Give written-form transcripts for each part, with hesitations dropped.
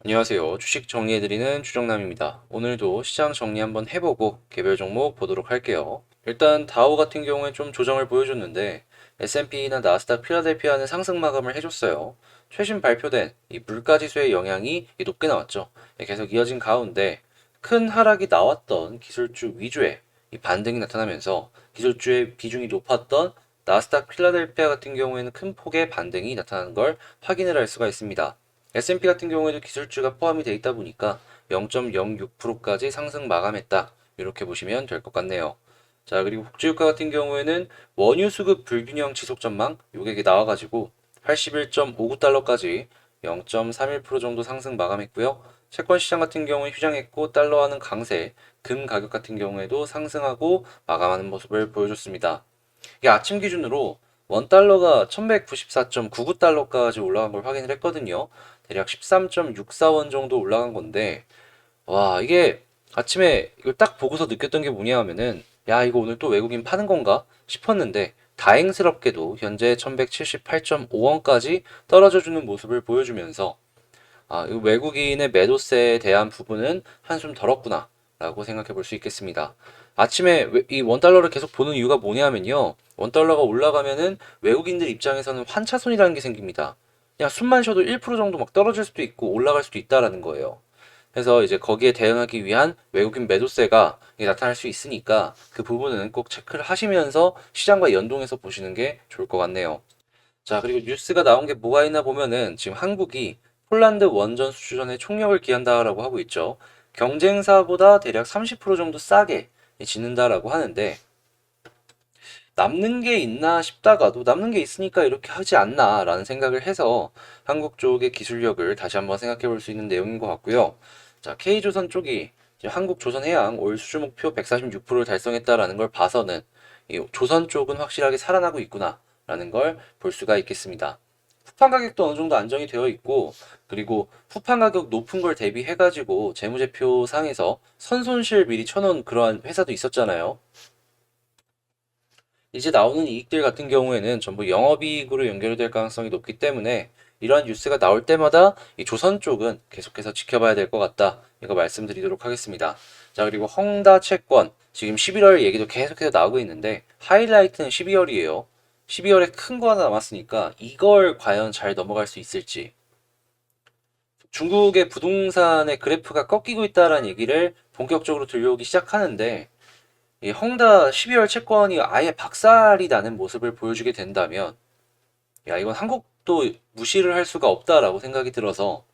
안녕하세요. 주식 정리해드리는 주정남입니다. 오늘도 시장 정리 한번 해보고 개별 종목 보도록 할게요. 일단 다우 같은 경우에 좀 조정을 보여줬는데 S&P나 나스닥 필라델피아는 상승 마감을 해줬어요. 최신 발표된 이 물가지수의 영향이 높게 나왔죠. 계속 이어진 가운데 큰 하락이 나왔던 기술주 위주의 이 반등이 나타나면서 기술주의 비중이 높았던 나스닥 필라델피아 같은 경우에는 큰 폭의 반등이 나타나는 걸 확인을 할 수가 있습니다. S&P 같은 경우에도 기술주가 포함이 되어 있다 보니까 0.06%까지 상승 마감했다. 이렇게 보시면 될 것 같네요. 자, 그리고 국제유가 같은 경우에는 원유 수급 불균형 지속 전망 요게 나와가지고 81.59달러까지 0.31% 정도 상승 마감했고요. 채권 시장 같은 경우에 휴장했고 달러화는 강세, 금 가격 같은 경우에도 상승하고 마감하는 모습을 보여줬습니다. 이게 아침 기준으로 원달러가 1194.99달러까지 올라간 걸 확인을 했거든요. 대략 13.64원 정도 올라간 건데, 와, 이게 아침에 이걸 딱 보고서 느꼈던 게 뭐냐 하면은, 야, 이거 오늘 또 외국인 파는 건가 싶었는데, 다행스럽게도 현재 1178.5원까지 떨어져 주는 모습을 보여주면서, 아, 이 외국인의 매도세에 대한 부분은 한숨 덜었구나 라고 생각해 볼 수 있겠습니다. 아침에 이 원달러를 계속 보는 이유가 뭐냐면요. 원달러가 올라가면은 외국인들 입장에서는 환차손이라는 게 생깁니다. 그냥 숨만 쉬어도 1% 정도 막 떨어질 수도 있고 올라갈 수도 있다라는 거예요. 그래서 이제 거기에 대응하기 위한 외국인 매도세가 나타날 수 있으니까 그 부분은 꼭 체크를 하시면서 시장과 연동해서 보시는 게 좋을 것 같네요. 자, 그리고 뉴스가 나온 게 뭐가 있나 보면은 지금 한국이 폴란드 원전 수주전에 총력을 기한다라고 하고 있죠. 경쟁사보다 대략 30% 정도 싸게 짓는다라고 하는데 남는 게 있나 싶다가도 남는 게 있으니까 이렇게 하지 않나라는 생각을 해서 한국 쪽의 기술력을 다시 한번 생각해 볼 수 있는 내용인 것 같고요. 자, K조선 쪽이 한국조선해양 올 수주 목표 146%를 달성했다라는 걸 봐서는 이 조선 쪽은 확실하게 살아나고 있구나라는 걸 볼 수가 있겠습니다. 후판 가격도 어느 정도 안정이 되어 있고, 그리고 후판 가격 높은 걸 대비해가지고 재무제표 상에서 선손실 미리 쳐놓은 그러한 회사도 있었잖아요. 이제 나오는 이익들 같은 경우에는 전부 영업이익으로 연결될 가능성이 높기 때문에 이러한 뉴스가 나올 때마다 이 조선 쪽은 계속해서 지켜봐야 될 것 같다. 이거 말씀드리도록 하겠습니다. 자, 그리고 헝다 채권. 지금 11월 얘기도 계속해서 나오고 있는데 하이라이트는 12월이에요. 12월에 큰 거 하나 남았으니까 이걸 과연 잘 넘어갈 수 있을지. 중국의 부동산의 그래프가 꺾이고 있다라는 얘기를 본격적으로 들려오기 시작하는데 이 헝다 12월 채권이 아예 박살이 나는 모습을 보여주게 된다면, 야, 이건 한국도 무시를 할 수가 없다라고 생각이 들어서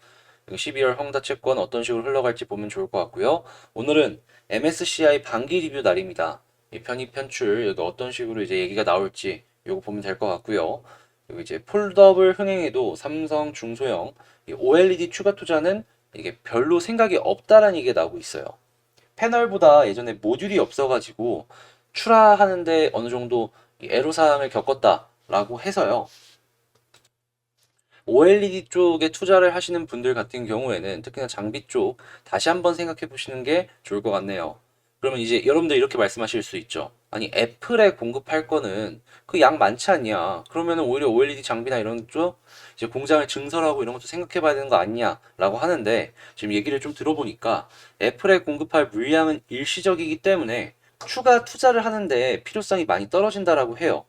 12월 헝다 채권 어떤 식으로 흘러갈지 보면 좋을 것 같고요. 오늘은 MSCI 반기 리뷰 날입니다. 이 편입 편출 여기 어떤 식으로 이제 얘기가 나올지 요거 보면 될 것 같고요. 그리고 이제 폴더블 흥행에도 삼성 중소형 이 OLED 추가 투자는 이게 별로 생각이 없다라는 얘기가 나오고 있어요. 패널보다 예전에 모듈이 없어가지고 출하하는데 어느 정도 애로사항을 겪었다라고 해서요. OLED 쪽에 투자를 하시는 분들 같은 경우에는 특히나 장비 쪽 다시 한번 생각해 보시는 게 좋을 것 같네요. 그러면 이제 여러분들 이렇게 말씀하실 수 있죠. 아니 애플에 공급할 거는 그 양 많지 않냐? 그러면은 오히려 OLED 장비나 이런 쪽 이제 공장을 증설하고 이런 것도 생각해 봐야 되는 거 아니냐라고 하는데 지금 얘기를 좀 들어보니까 애플에 공급할 물량은 일시적이기 때문에 추가 투자를 하는데 필요성이 많이 떨어진다라고 해요.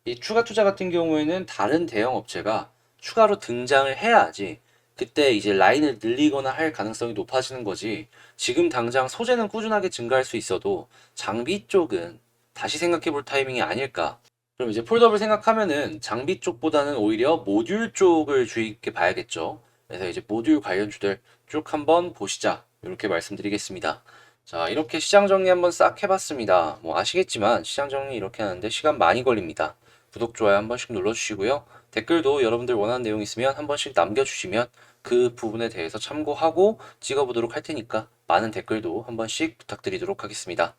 이 추가 투자 같은 경우에는 다른 대형 업체가 추가로 등장을 해야지 그때 이제 라인을 늘리거나 할 가능성이 높아지는 거지. 지금 당장 소재는 꾸준하게 증가할 수 있어도 장비 쪽은 다시 생각해 볼 타이밍이 아닐까. 그럼 이제 폴더블 생각하면은 장비 쪽보다는 오히려 모듈 쪽을 주의 깊게 봐야겠죠. 그래서 이제 모듈 관련주들 쭉 한번 보시자. 이렇게 말씀드리겠습니다. 자, 이렇게 시장 정리 한번 싹 해봤습니다. 뭐 아시겠지만 시장 정리 이렇게 하는데 시간 많이 걸립니다. 구독, 좋아요 한 번씩 눌러주시고요. 댓글도 여러분들 원하는 내용 있으면 한 번씩 남겨주시면 그 부분에 대해서 참고하고 찍어보도록 할 테니까 많은 댓글도 한 번씩 부탁드리도록 하겠습니다.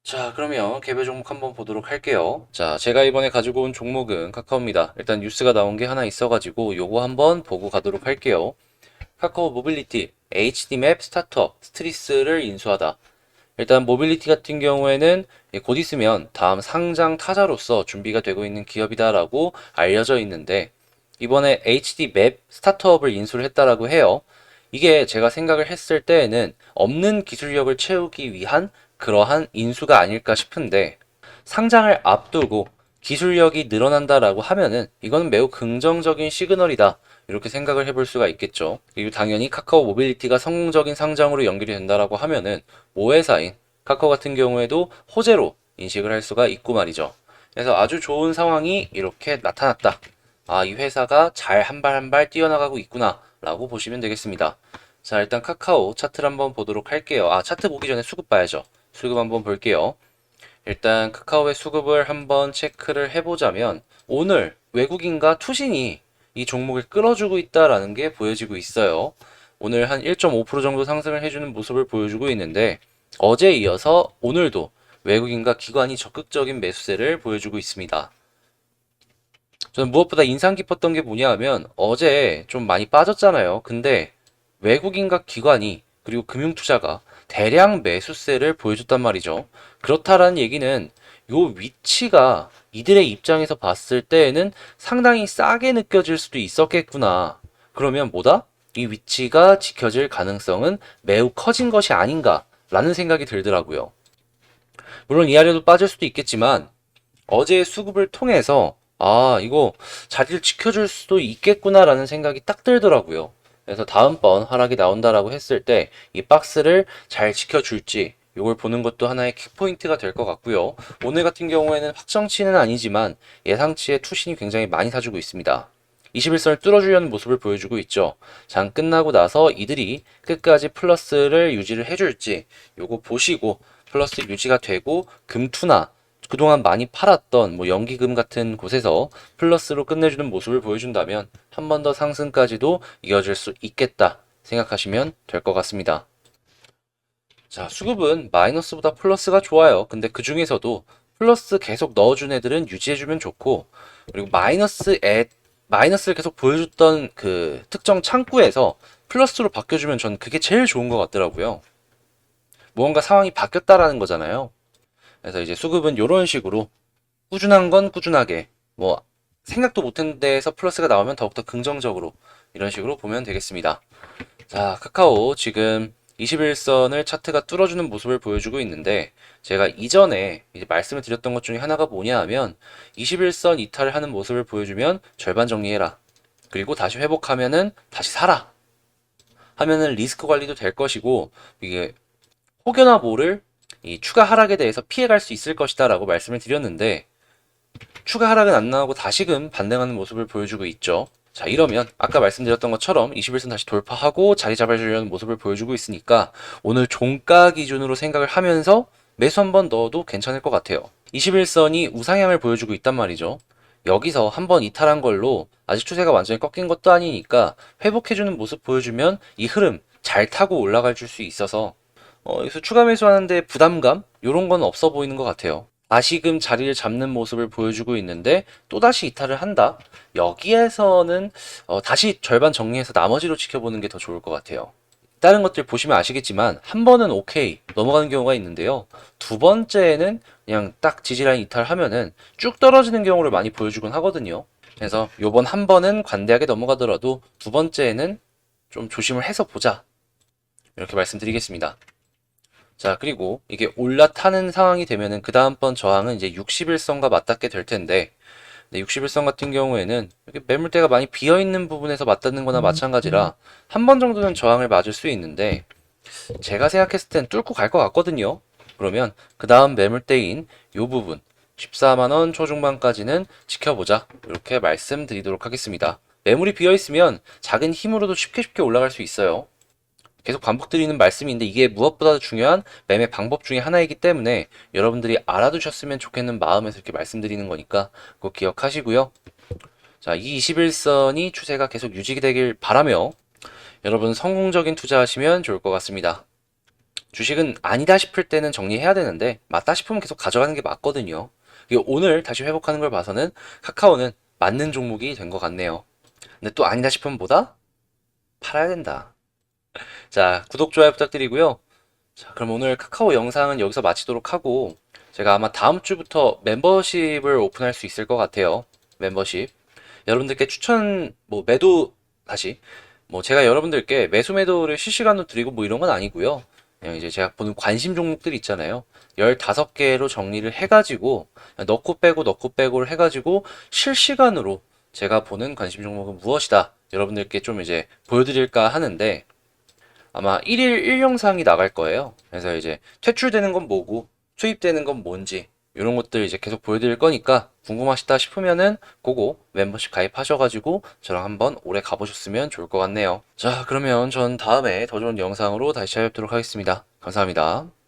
자, 그러면 개별 종목 한번 보도록 할게요. 자, 제가 이번에 가지고 온 종목은 카카오입니다. 일단 뉴스가 나온 게 하나 있어가지고 요거 한번 보고 가도록 할게요. 카카오 모빌리티 HD맵 스타트업 스트리스를 인수하다. 일단 모빌리티 같은 경우에는 곧 있으면 다음 상장 타자로서 준비가 되고 있는 기업이다라고 알려져 있는데 이번에 HD 맵 스타트업을 인수를 했다라고 해요. 이게 제가 생각을 했을 때에는 없는 기술력을 채우기 위한 그러한 인수가 아닐까 싶은데, 상장을 앞두고 기술력이 늘어난다라고 하면은 이거는 매우 긍정적인 시그널이다, 이렇게 생각을 해볼 수가 있겠죠. 그리고 당연히 카카오 모빌리티가 성공적인 상장으로 연결이 된다라고 하면은 모회사인 카카오 같은 경우에도 호재로 인식을 할 수가 있고 말이죠. 그래서 아주 좋은 상황이 이렇게 나타났다. 아, 이 회사가 잘 한 발 한 발 뛰어나가고 있구나 라고 보시면 되겠습니다. 자, 일단 카카오 차트를 한번 보도록 할게요. 아, 차트 보기 전에 수급 봐야죠. 수급 한번 볼게요. 일단 카카오의 수급을 한번 체크를 해보자면 오늘 외국인과 투신이 이 종목을 끌어주고 있다라는 게 보여지고 있어요. 오늘 한 1.5% 정도 상승을 해주는 모습을 보여주고 있는데, 어제에 이어서 오늘도 외국인과 기관이 적극적인 매수세를 보여주고 있습니다. 저는 무엇보다 인상 깊었던 게 뭐냐 하면 어제 좀 많이 빠졌잖아요. 근데 외국인과 기관이 그리고 금융투자가 대량 매수세를 보여줬단 말이죠. 그렇다라는 얘기는 요 위치가 이들의 입장에서 봤을 때에는 상당히 싸게 느껴질 수도 있었겠구나. 그러면 뭐다? 이 위치가 지켜질 가능성은 매우 커진 것이 아닌가라는 생각이 들더라고요. 물론 이 아래도 빠질 수도 있겠지만 어제의 수급을 통해서 아, 이거 자리를 지켜줄 수도 있겠구나라는 생각이 딱 들더라고요. 그래서 다음번 하락이 나온다라고 했을 때 이 박스를 잘 지켜줄지 이걸 보는 것도 하나의 킥포인트가 될 것 같고요. 오늘 같은 경우에는 확정치는 아니지만 예상치의 투신이 굉장히 많이 사주고 있습니다. 21선을 뚫어주려는 모습을 보여주고 있죠. 장 끝나고 나서 이들이 끝까지 플러스를 유지를 해줄지 요거 보시고 플러스 유지가 되고 금투나 그동안 많이 팔았던 뭐 연기금 같은 곳에서 플러스로 끝내주는 모습을 보여준다면 한 번 더 상승까지도 이어질 수 있겠다 생각하시면 될 것 같습니다. 자, 수급은 마이너스보다 플러스가 좋아요. 근데 그 중에서도 플러스 계속 넣어준 애들은 유지해주면 좋고, 그리고 마이너스를 계속 보여줬던 그 특정 창구에서 플러스로 바뀌어주면 전 그게 제일 좋은 것 같더라고요. 무언가 상황이 바뀌었다라는 거잖아요. 그래서 이제 수급은 이런 식으로 꾸준한 건 꾸준하게, 뭐 생각도 못한 데에서 플러스가 나오면 더욱더 긍정적으로 이런 식으로 보면 되겠습니다. 자, 카카오 지금 21선을 차트가 뚫어주는 모습을 보여주고 있는데, 제가 이전에 이제 말씀을 드렸던 것 중에 하나가 뭐냐 하면 21선 이탈을 하는 모습을 보여주면 절반 정리해라. 그리고 다시 회복하면은 다시 사라. 하면은 리스크 관리도 될 것이고, 이게 혹여나 모를 이 추가 하락에 대해서 피해갈 수 있을 것이다 라고 말씀을 드렸는데, 추가 하락은 안 나오고 다시금 반등하는 모습을 보여주고 있죠. 자, 이러면 아까 말씀드렸던 것처럼 21선 다시 돌파하고 자리 잡아주려는 모습을 보여주고 있으니까 오늘 종가 기준으로 생각을 하면서 매수 한번 넣어도 괜찮을 것 같아요. 21선이 우상향을 보여주고 있단 말이죠. 여기서 한번 이탈한 걸로 아직 추세가 완전히 꺾인 것도 아니니까 회복해주는 모습 보여주면 이 흐름 잘 타고 올라갈 줄 수 있어서 여기서 추가 매수하는데 부담감? 이런 건 없어 보이는 것 같아요. 다시금 자리를 잡는 모습을 보여주고 있는데 또다시 이탈을 한다? 여기에서는 다시 절반 정리해서 나머지로 지켜보는 게 더 좋을 것 같아요. 다른 것들 보시면 아시겠지만 한 번은 오케이 넘어가는 경우가 있는데요. 두 번째는 그냥 딱 지지라인 이탈하면은 쭉 떨어지는 경우를 많이 보여주곤 하거든요. 그래서 요번 한 번은 관대하게 넘어가더라도 두 번째는 좀 조심을 해서 보자, 이렇게 말씀드리겠습니다. 자, 그리고 이게 올라타는 상황이 되면은 그 다음번 저항은 이제 60일선과 맞닿게 될 텐데, 60일선 같은 경우에는 이렇게 매물대가 많이 비어있는 부분에서 맞닿는 거나 마찬가지라 한 번 정도는 저항을 맞을 수 있는데, 제가 생각했을 땐 뚫고 갈 것 같거든요. 그러면 그 다음 매물대인 요 부분 14만원 초중반까지는 지켜보자, 이렇게 말씀드리도록 하겠습니다. 매물이 비어있으면 작은 힘으로도 쉽게 올라갈 수 있어요. 계속 반복드리는 말씀인데 이게 무엇보다도 중요한 매매 방법 중에 하나이기 때문에 여러분들이 알아두셨으면 좋겠는 마음에서 이렇게 말씀드리는 거니까 꼭 기억하시고요. 자, 이 21선이 추세가 계속 유지되길 바라며 여러분 성공적인 투자하시면 좋을 것 같습니다. 주식은 아니다 싶을 때는 정리해야 되는데 맞다 싶으면 계속 가져가는 게 맞거든요. 오늘 다시 회복하는 걸 봐서는 카카오는 맞는 종목이 된 것 같네요. 근데 또 아니다 싶으면 뭐다? 팔아야 된다. 자, 구독, 좋아요 부탁드리고요. 자, 그럼 오늘 카카오 영상은 여기서 마치도록 하고, 제가 아마 다음 주부터 멤버십을 오픈할 수 있을 것 같아요. 멤버십. 여러분들께 추천, 매도, 다시, 뭐 제가 여러분들께 매수 매도를 실시간으로 드리고 뭐 이런 건 아니고요. 그냥 이제 제가 보는 관심 종목들 있잖아요. 15개로 정리를 해가지고 넣고 빼고를 해가지고 실시간으로 제가 보는 관심 종목은 무엇이다. 여러분들께 좀 이제 보여드릴까 하는데 아마 1일 1영상이 나갈 거예요. 그래서 이제 퇴출되는 건 뭐고 투입되는 건 뭔지 이런 것들 이제 계속 보여드릴 거니까 궁금하시다 싶으면은 그거 멤버십 가입하셔가지고 저랑 한번 오래 가보셨으면 좋을 것 같네요. 자, 그러면 전 다음에 더 좋은 영상으로 다시 찾아뵙도록 하겠습니다. 감사합니다.